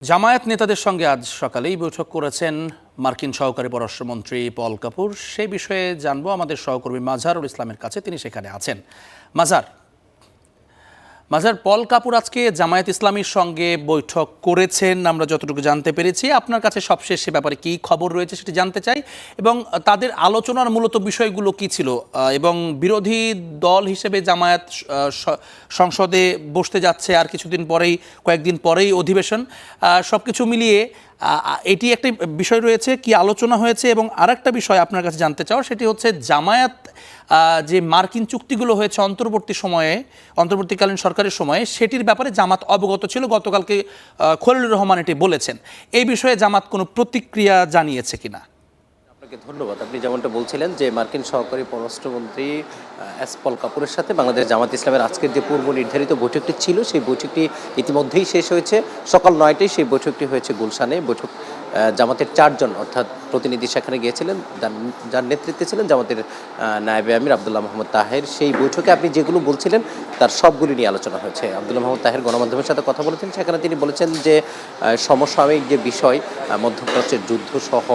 জামায়াত নেতাদের সঙ্গে আজ সকালেই বৈঠক করেছেন মার্কিন সহকারী পররাষ্ট্রমন্ত্রী পল কাপুর। সেই বিষয়ে জানবো আমাদের সহকর্মী মাজারুল ইসলামের কাছে, তিনি সেখানে আছেন। মাজার, পল কাপুর আজকে জামায়াত ইসলামীর সঙ্গে বৈঠক করেছেন আমরা যতটুকু জানতে পেরেছি। আপনার কাছে সবশেষ সে ব্যাপারে কী খবর রয়েছে সেটি জানতে চাই, এবং তাদের আলোচনার মূলত বিষয়গুলো কী ছিল, এবং বিরোধী দল হিসেবে জামায়াত সংসদে বসতে যাচ্ছে আর কিছুদিন পরেই, কয়েকদিন পরেই অধিবেশন। সব কিছু মিলিয়ে এটি একটা বিষয় রয়েছে, কি আলোচনা হয়েছে। এবং আরেকটা বিষয় আপনার কাছে জানতে চাও, সেটি হচ্ছে জামায়াত যে মার্কিন চুক্তিগুলো হয়েছে অন্তর্বর্তীকালীন সরকারের সময়ে, সেটির ব্যাপারে জামাত অবগত ছিল। গতকালকে খলিলুর রহমান এটি বলেছেন। এই বিষয়ে জামাত কোনো প্রতিক্রিয়া জানিয়েছে কিনা? আপনাকে ধন্যবাদ। আপনি যেমনটা বলছিলেন যে মার্কিন সহকারী পররাষ্ট্রমন্ত্রী পল কাপুরের সাথে বাংলাদেশ জামাত ইসলামের আজকের যে পূর্ব নির্ধারিত বৈঠকটি ছিল, সেই বৈঠকটি ইতিমধ্যেই শেষ হয়েছে। সকাল 9টায় সেই বৈঠকটি হয়েছে গুলশানে। জামাতের 4 জন অর্থাৎ প্রতিনিধি সেখানে গিয়েছিলেন, যার নেতৃত্বে ছিলেন জামাতের নায়েবে আমির আব্দুল্লাহ মোহাম্মদ তাহের। সেই বৈঠকে আপনি যেগুলো বলছিলেন তার সবগুলি নিয়ে আলোচনা হয়েছে। আব্দুল্লাহ মোহাম্মদ তাহের গণমাধ্যমের সাথে কথা বলেছেন, সেখানে তিনি বলেছেন যে সমসাময়িক যে বিষয়, মধ্যপ্রাচ্যের যুদ্ধ সহ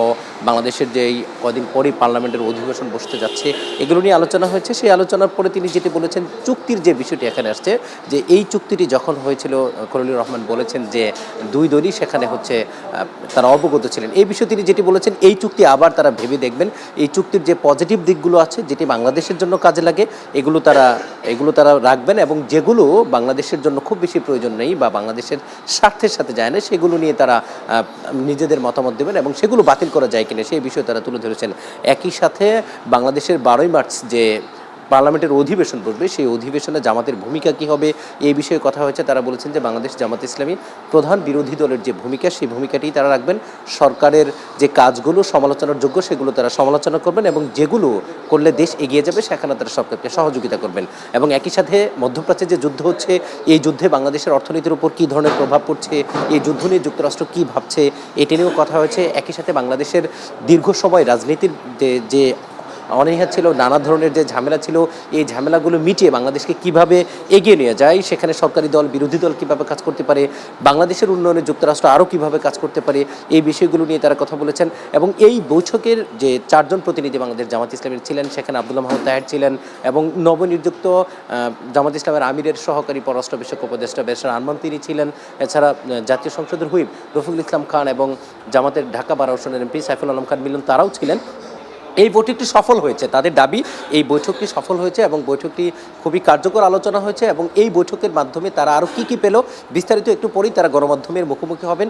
বাংলাদেশের যে এই কদিন পরেই পার্লামেন্টের অধিবেশন বসতে যাচ্ছে, এগুলো নিয়ে আলোচনা হয়েছে। সেই আলোচনার পরে তিনি যেটি বলেছেন, চুক্তির যে বিষয়টি এখানে আসছে, যে এই চুক্তিটি যখন হয়েছিল খলিলুর রহমান বলেছেন যে দুই দলই সেখানে হচ্ছে তারা অবগত ছিলেন। এই বিষয়ে তিনি যেটি বলেছেন, এই চুক্তি আবার তারা ভেবে দেখবেন। এই চুক্তির যে পজিটিভ দিকগুলো আছে, যেটি বাংলাদেশের জন্য কাজে লাগে, এগুলো তারা রাখবেন, এবং যেগুলো বাংলাদেশের জন্য খুব বেশি প্রয়োজন নেই বা বাংলাদেশের স্বার্থের সাথে যায় না, সেগুলো নিয়ে তারা নিজেদের মতামত দেবেন, এবং সেগুলো বাতিল করা যায় কিনা সেই বিষয়ে তারা তুলে ধরেছেন। একই সাথে বাংলাদেশের 12ই মার্চ যে পার্লামেন্টের অধিবেশন বসবে, সেই অধিবেশনে জামাতের ভূমিকা কী হবে এই বিষয়ে কথা হয়েছে। তারা বলেছেন যে বাংলাদেশ জামাত ইসলামী প্রধান বিরোধী দলের যে ভূমিকা, সেই ভূমিকাটি তারা রাখবেন। সরকারের যে কাজগুলো সমালোচনার যোগ্য, সেগুলো তারা সমালোচনা করবেন, এবং যেগুলো করলে দেশ এগিয়ে যাবে সেখানে তারা সরকারকে সহযোগিতা করবেন। এবং একই সাথে মধ্যপ্রাচ্যে যে যুদ্ধ হচ্ছে, এই যুদ্ধে বাংলাদেশের অর্থনীতির উপর কী ধরনের প্রভাব পড়ছে, এই যুদ্ধ নিয়ে যুক্তরাষ্ট্র কী ভাবছে, এটি নিয়েও কথা হয়েছে। একই সাথে বাংলাদেশের দীর্ঘ সময় রাজনীতির যে অনীহা ছিল, নানা ধরনের যে ঝামেলা ছিল, এই ঝামেলাগুলো মিটিয়ে বাংলাদেশকে কিভাবে এগিয়ে নিয়ে যায়, সেখানে সরকারি দল বিরোধী দল কীভাবে কাজ করতে পারে, বাংলাদেশের উন্নয়নে যুক্তরাষ্ট্র আরও কীভাবে কাজ করতে পারে, এই বিষয়গুলো নিয়ে তারা কথা বলেছেন। এবং এই বৈঠকের যে 4 জন প্রতিনিধি বাংলাদেশ জামাত ইসলামের ছিলেন, সেখানে আব্দুল্লাহ মোহাম্মদ তাহের ছিলেন, এবং নবনিযুক্ত জামাত ইসলামের আমিরের সহকারী পররাষ্ট্র বিষয়ক উপদেষ্টা বেশার আরমান তিনি ছিলেন। এছাড়া জাতীয় সংসদের হুইপ রফিকুল ইসলাম খান এবং জামাতের ঢাকা বার আসনের এমপি সাইফুল আলম খান মিলন, তারাও ছিলেন। এই বৈঠকটি সফল হয়েছে, তাদের দাবি এই বৈঠকটি সফল হয়েছে, এবং বৈঠকটি খুবই কার্যকর আলোচনা হয়েছে। এবং এই বৈঠকের মাধ্যমে তারা আরও কী কী পেল, বিস্তারিত একটু পরেই তারা গণমাধ্যমের মুখোমুখি হবেন।